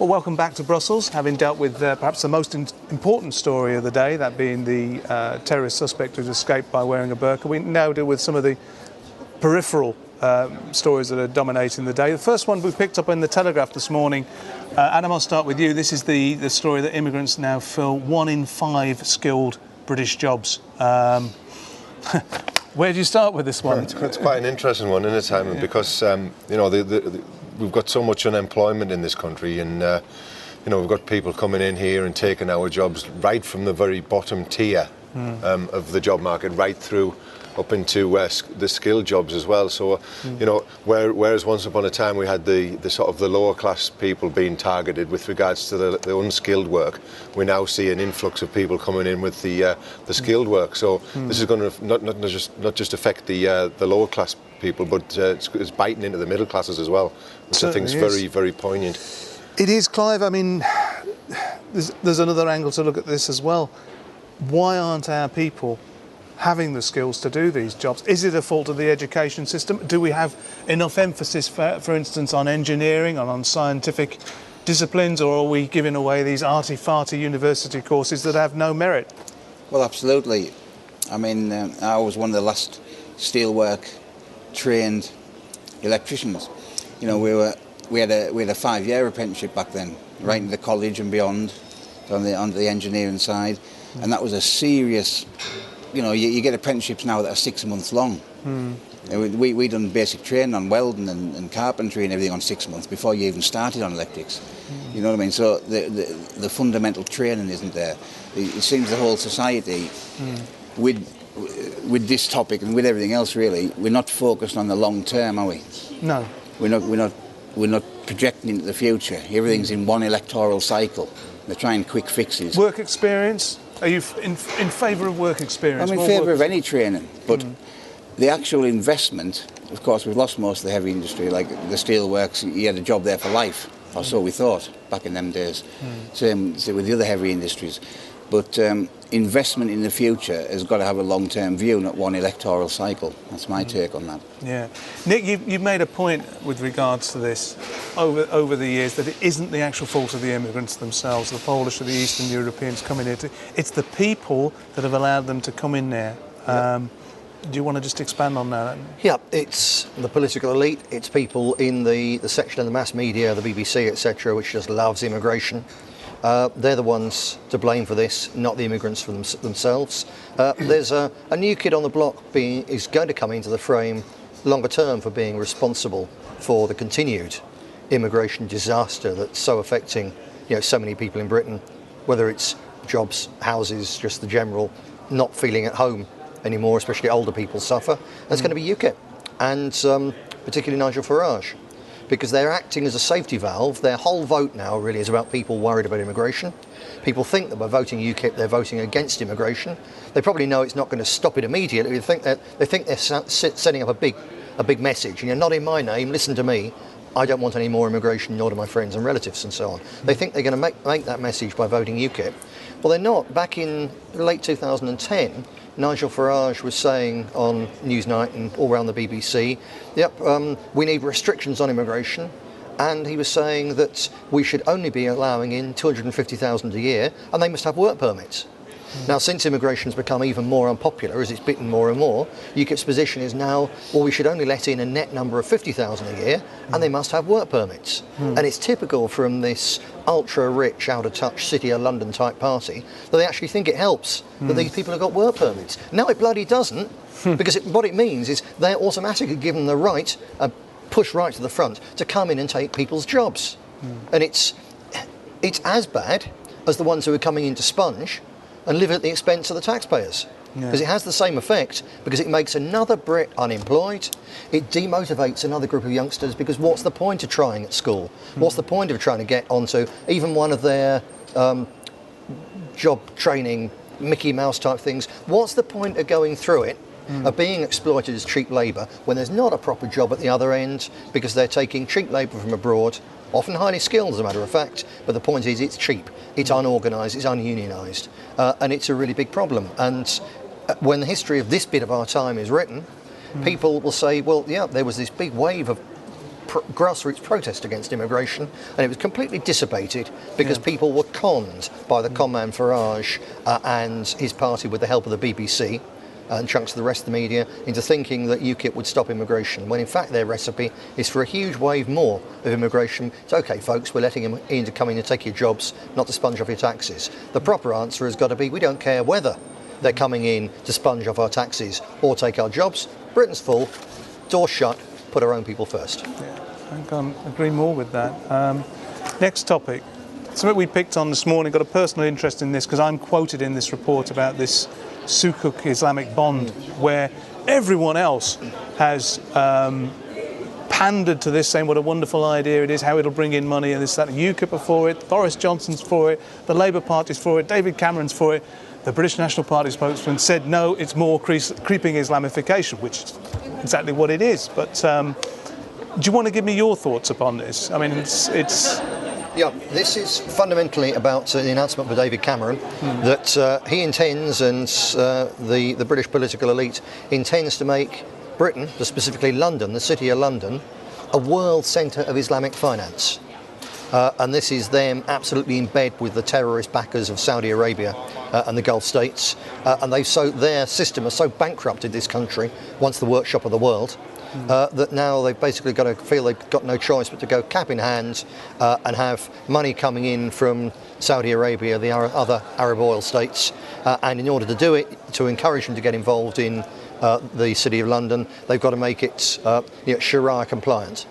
Well, welcome back to Brussels, having dealt with perhaps the most important story of the day, that being the terrorist suspect who's escaped by wearing a burqa. We now deal with some of the peripheral stories that are dominating the day. The first one we picked up in the Telegraph this morning. Adam, I'll start with you. This is the story that immigrants now fill 1 in 5 skilled British jobs. Where do you start with this one? It's quite an interesting one, isn't it, Simon? Because we've got so much unemployment in this country, and we've got people coming in here and taking our jobs right from the very bottom tier of the job market, right through up into the skilled jobs as well. So, whereas once upon a time we had the sort of the lower class people being targeted with regards to the unskilled work, we now see an influx of people coming in with the skilled work. So this is going to not just affect the lower class people, but it's biting into the middle classes as well, which I think is very, very poignant. It is, Clive. I mean, there's another angle to look at this as well. Why aren't our people having the skills to do these jobs? Is it a fault of the education system? Do we have enough emphasis, for instance, on engineering, on scientific disciplines, or are we giving away these arty-farty university courses that have no merit? Well, absolutely. I mean, I was one of the last steelwork trained electricians. We had a 5-year apprenticeship back then, right into the college and beyond, on the engineering side, and that was a serious. You get apprenticeships now that are 6 months long. We done basic training on welding and carpentry and everything on 6 months before you even started on electrics. You know what I mean? So the fundamental training isn't there. It seems the whole society, with this topic and with everything else, really, we're not focused on the long term, are we? No. We're not projecting into the future. Everything's in one electoral cycle. They're trying quick fixes. Work experience? Are you in favour of work experience? I'm in favour of any training, but the actual investment, of course, we've lost most of the heavy industry, like the steelworks. You had a job there for life, or so we thought back in them days. Same with the other heavy industries. But investment in the future has got to have a long-term view, not one electoral cycle. That's my take on that. Yeah. Nick, you've made a point with regards to this over the years that it isn't the actual fault of the immigrants themselves, the Polish or the Eastern Europeans coming here. It's the people that have allowed them to come in there. Do you want to just expand on that? Yeah, it's the political elite, it's people in the section of the mass media, the BBC, etc., which just loves immigration. They're the ones to blame for this, not the immigrants for themselves. There's a new kid on the block is going to come into the frame longer term for being responsible for the continued immigration disaster that's so affecting so many people in Britain, whether it's jobs, houses, just the general not feeling at home anymore, especially older people suffer. That's going to be UKIP and particularly Nigel Farage, because they're acting as a safety valve. Their whole vote now really is about people worried about immigration. People think that by voting UKIP they're voting against immigration. They probably know it's not going to stop it immediately. They think they're setting up a big message. Not in my name, listen to me. I don't want any more immigration, nor do my friends and relatives and so on. They think they're going to make that message by voting UKIP. Well, they're not. Back in late 2010, Nigel Farage was saying on Newsnight and all around the BBC, we need restrictions on immigration, and he was saying that we should only be allowing in 250,000 a year, and they must have work permits. Now, since immigration's become even more unpopular, as it's bitten more and more, UKIP's position is now, well, we should only let in a net number of 50,000 a year, and they must have work permits. And it's typical from this ultra-rich, out-of-touch City of London type party that they actually think it helps that these people have got work permits. No, it bloody doesn't, because what it means is they're automatically given the right, push right to the front, to come in and take people's jobs. And it's as bad as the ones who are coming in to sponge and live at the expense of the taxpayers. Because it has the same effect, because it makes another Brit unemployed, it demotivates another group of youngsters, because what's the point of trying at school? What's the point of trying to get onto even one of their job training, Mickey Mouse type things? What's the point of going through it, of being exploited as cheap labour, when there's not a proper job at the other end, because they're taking cheap labour from abroad, often highly skilled as a matter of fact, but the point is it's cheap, it's unorganised, it's ununionised, and it's a really big problem. And when the history of this bit of our time is written, people will say, well, yeah, there was this big wave of grassroots protest against immigration, and it was completely dissipated because people were conned by the conman Farage and his party with the help of the BBC and chunks of the rest of the media into thinking that UKIP would stop immigration, when in fact their recipe is for a huge wave more of immigration. It's okay, folks, we're letting them in to come in and take your jobs, not to sponge off your taxes. The proper answer has got to be, we don't care whether they're coming in to sponge off our taxes or take our jobs. Britain's full, doors shut, put our own people first. Yeah, I can't agree more with that. Next topic, something we picked on this morning, got a personal interest in this because I'm quoted in this report about this Sukuk Islamic bond where everyone else has pandered to this, saying what a wonderful idea it is, how it'll bring in money and this, that. UKIP are for it, Boris Johnson's for it, the Labour Party's for it, David Cameron's for it. The British National Party spokesman said no, it's more creeping Islamification, which is exactly what it is. But do you want to give me your thoughts upon this? I mean, it's Yeah, this is fundamentally about the announcement by David Cameron that he intends, and the British political elite intends to make Britain, specifically London, the city of London, a world centre of Islamic finance. And this is them absolutely in bed with the terrorist backers of Saudi Arabia and the Gulf states. And their system has so bankrupted this country, once the workshop of the world, that now they've basically got to feel they've got no choice but to go cap in hand and have money coming in from Saudi Arabia, the other Arab oil states. And in order to do it, to encourage them to get involved in the City of London, they've got to make it Sharia compliant.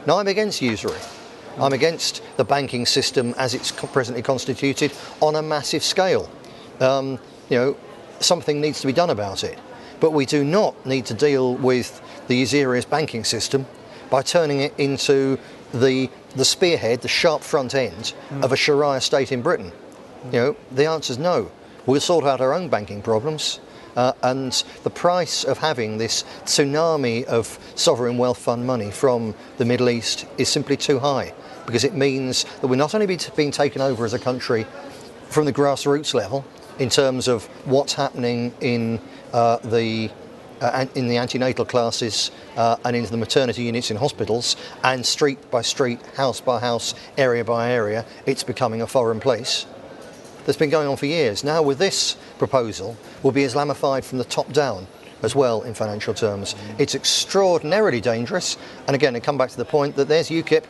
Now, I'm against usury. I'm against the banking system as it's presently constituted on a massive scale. Something needs to be done about it. But we do not need to deal with the usurious banking system by turning it into the spearhead, the sharp front end of a Sharia state in Britain. The answer is no. We'll sort out our own banking problems. And the price of having this tsunami of sovereign wealth fund money from the Middle East is simply too high, because it means that we're not only being taken over as a country from the grassroots level in terms of what's happening in the antenatal classes and into the maternity units in hospitals, and street by street, house by house, area by area, it's becoming a foreign place. That's been going on for years. Now with this proposal, we'll be Islamified from the top down as well in financial terms. It's extraordinarily dangerous. And again, I come back to the point that there's UKIP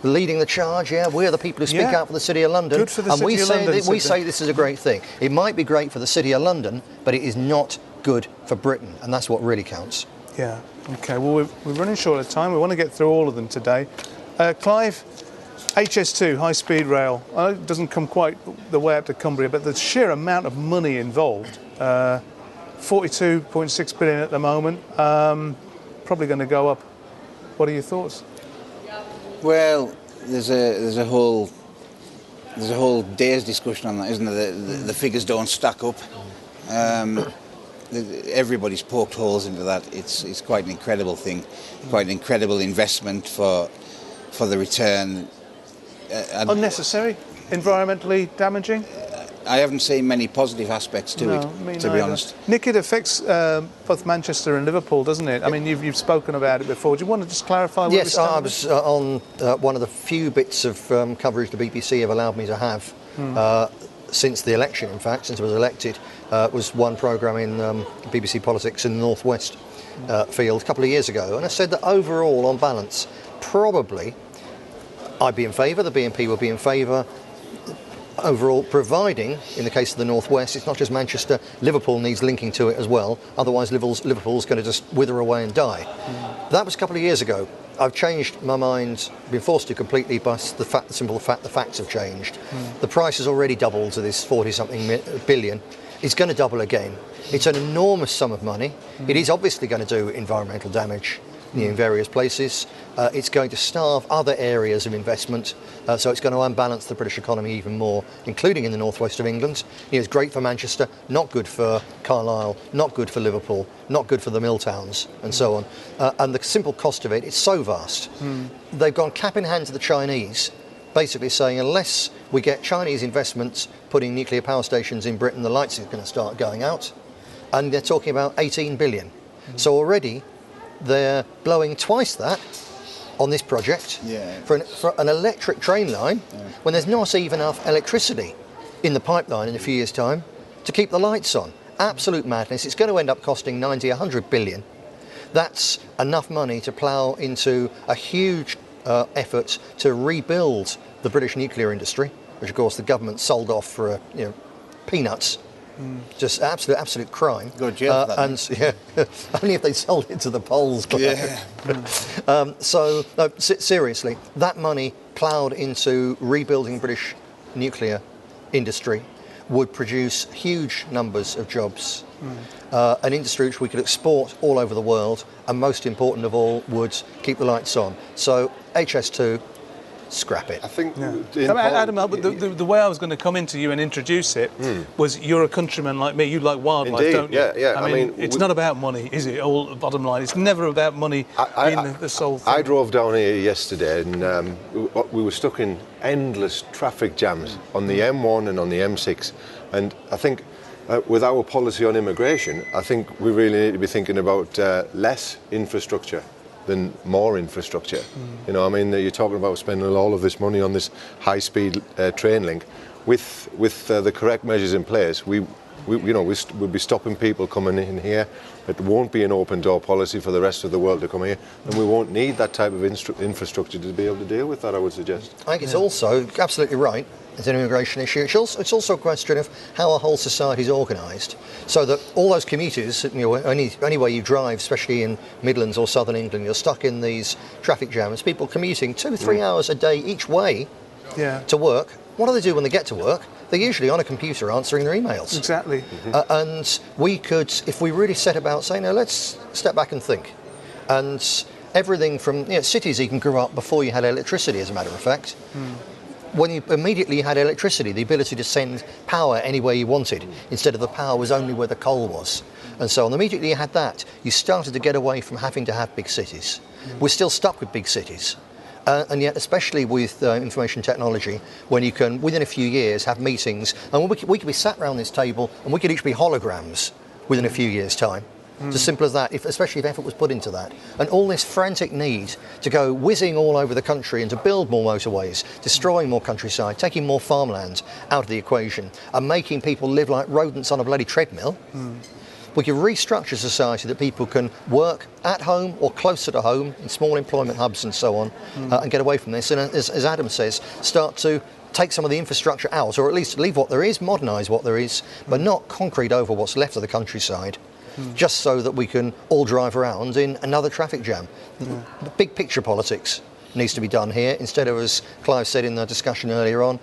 leading the charge. Yeah, we're the people who speak out for the City of London. Good for the City of London. We say this is a great thing. It might be great for the City of London, but it is not good for Britain, and that's what really counts. Yeah. Okay. Well, we're running short of time. We want to get through all of them today. Clive, HS2, high-speed rail. I know it doesn't come quite the way up to Cumbria, but the sheer amount of money involved, 42.6 billion at the moment, probably going to go up. What are your thoughts? Well, there's a whole day's discussion on that, isn't there? The figures don't stack up. Everybody's poked holes into that. It's quite an incredible thing, quite an incredible investment for the return. Unnecessary, environmentally damaging. I haven't seen many positive aspects to it, to be honest. Nick, it affects both Manchester and Liverpool, doesn't it? I mean, you've spoken about it before. Do you want to just clarify? Yes, I was on one of the few bits of coverage the BBC have allowed me to have since the election. In fact, since I was elected, was one programme in BBC Politics in the North West field a couple of years ago, and I said that overall, on balance, probably I'd be in favour. The BNP would be in favour. Overall, providing, in the case of the North West, it's not just Manchester, Liverpool needs linking to it as well, otherwise Liverpool's going to just wither away and die. That was a couple of years ago. I've changed my mind, been forced to completely by the simple fact the facts have changed. The price has already doubled to this 40-something billion. It's going to double again. It's an enormous sum of money. It is obviously going to do environmental damage in various places. It's going to starve other areas of investment, so it's going to unbalance the British economy even more, including in the northwest of England. It's great for Manchester, not good for Carlisle, not good for Liverpool, not good for the mill towns, and so on. And the simple cost of it is so vast. They've gone cap in hand to the Chinese, basically saying unless we get Chinese investments putting nuclear power stations in Britain, the lights are going to start going out. And they're talking about 18 billion. So already they're blowing twice that on this project Yeah. for an electric train line when there's not even enough electricity in the pipeline in a few years' time to keep the lights on. Absolute madness. It's going to end up costing 90, 100 billion. That's enough money to plough into a huge effort to rebuild the British nuclear industry, which of course the government sold off for peanuts. Just absolute crime. Go to jail for that. And yeah, only if they sold it to the Poles. But Yeah. so no, seriously, that money ploughed into rebuilding British nuclear industry would produce huge numbers of jobs. An industry which we could export all over the world, and most important of all, would keep the lights on. So HS2, scrap it. I think, Adam, the way I was going to come into you and introduce it was you're a countryman like me. You like wildlife, Indeed, don't you? yeah. I mean it's not about money, is it? All bottom line, it's never about money being the sole thing. I drove down here yesterday, and we were stuck in endless traffic jams on the M1 and on the M6. And I think with our policy on immigration, I think we really need to be thinking about less infrastructure than more infrastructure. You know, I mean, you're talking about spending all of this money on this high-speed train link. With the correct measures in place, we'll be stopping people coming in here. It won't be an open-door policy for the rest of the world to come here, and we won't need that type of infrastructure to be able to deal with that, I would suggest. I think it's also absolutely right. It's an immigration issue. It's also a question of how our whole society is organised, so that all those commuters, anywhere you drive, especially in Midlands or Southern England, you're stuck in these traffic jams. People commuting 2-3 hours a day each way to work. What do they do when they get to work? They're usually on a computer answering their emails. Exactly. And we could, if we really set about saying, no, let's step back and think. And everything from cities even grew up before you had electricity, as a matter of fact. When you immediately had electricity, the ability to send power anywhere you wanted, instead of the power was only where the coal was. And so on, immediately you had that, you started to get away from having to have big cities. We're still stuck with big cities. And yet, especially with information technology, when you can, within a few years, have meetings, and we could be sat around this table and we could each be holograms within a few years' time. It's as simple as that, especially if effort was put into that. And all this frantic need to go whizzing all over the country and to build more motorways, destroying more countryside, taking more farmland out of the equation, and making people live like rodents on a bloody treadmill. We can restructure society that people can work at home or closer to home in small employment hubs and so on, and get away from this. And as Adam says, start to take some of the infrastructure out, or at least leave what there is, modernise what there is, but not concrete over what's left of the countryside. Just so that we can all drive around in another traffic jam. The big picture politics needs to be done here, instead of, as Clive said in the discussion earlier on,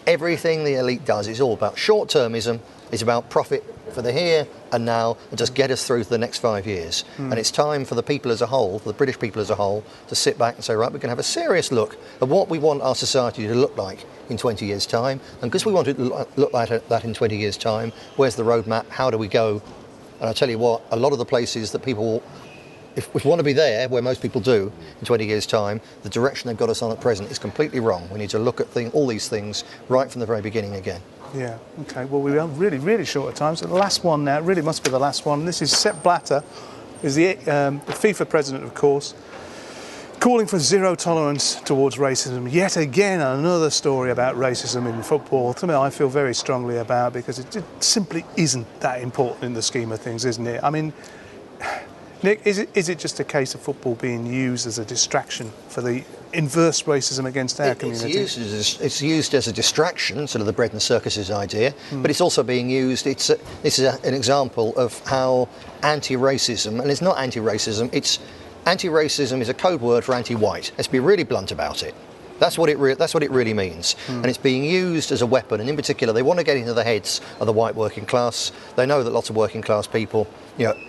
everything the elite does is all about short-termism. It's about profit for the here and now, and just get us through to the next 5 years. And it's time for the people as a whole, for the British people as a whole, to sit back and say, right, we can have a serious look at what we want our society to look like in 20 years' time. And because we want it to look like that in 20 years' time, where's the roadmap? How do we go? And I tell you what, a lot of the places that people, if we want to be there, where most people do, in 20 years' time, the direction they've got us on at present is completely wrong. We need to look at all these things right from the very beginning again. Yeah, okay. Well, we are really, really short of time. So the last one now, it really must be the last one. This is Sepp Blatter, who's the FIFA president, of course, calling for zero tolerance towards racism. Yet again, another story about racism in football. Something I feel very strongly about, because it simply isn't that important in the scheme of things, isn't it? I mean, Nick, is it just a case of football being used as a distraction for the inverse racism against our community? It's used as a distraction, sort of the bread and circuses idea, but it's also being used, this is an example of how anti-racism, and it's not anti-racism, anti-racism is a code word for anti-white. Let's be really blunt about it. That's what it really means. And it's being used as a weapon, and in particular they want to get into the heads of the white working class. They know that lots of working class people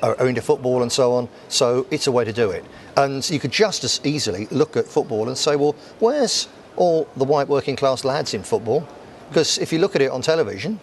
are into football and so on, so it's a way to do it. And you could just as easily look at football and say, well, where's all the white working class lads in football? Because if you look at it on television,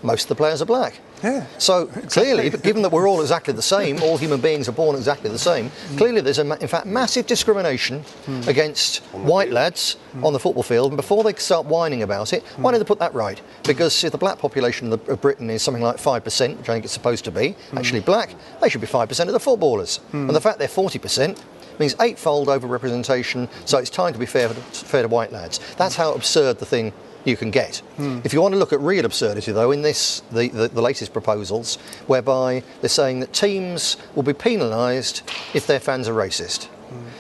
most of the players are black. Yeah. So clearly, given that we're all exactly the same, all human beings are born exactly the same, clearly there's in fact massive discrimination against white lads on the football field. And before they start whining about it, why don't they put that right? Because if the black population of Britain is something like 5%, which I think it's supposed to be, actually black, they should be 5% of the footballers. And the fact they're 40% means eightfold overrepresentation, so it's time to be fair to white lads. That's how absurd the thing you can get. If you want to look at real absurdity, though, in this, the latest proposals, whereby they're saying that teams will be penalised if their fans are racist.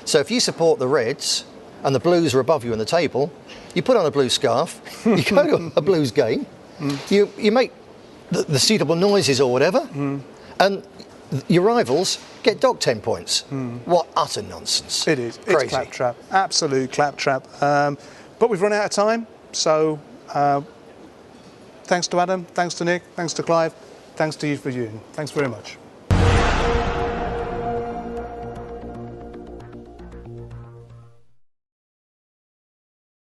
So if you support the Reds and the Blues are above you in the table, you put on a blue scarf, you go to a Blues game, you make the suitable noises or whatever, and your rivals get docked 10 points. What utter nonsense. It is. Crazy. It's claptrap. Absolute claptrap. But we've run out of time, so thanks to Adam, thanks to Nick, thanks to Clive, thanks to you for viewing. Thanks very much.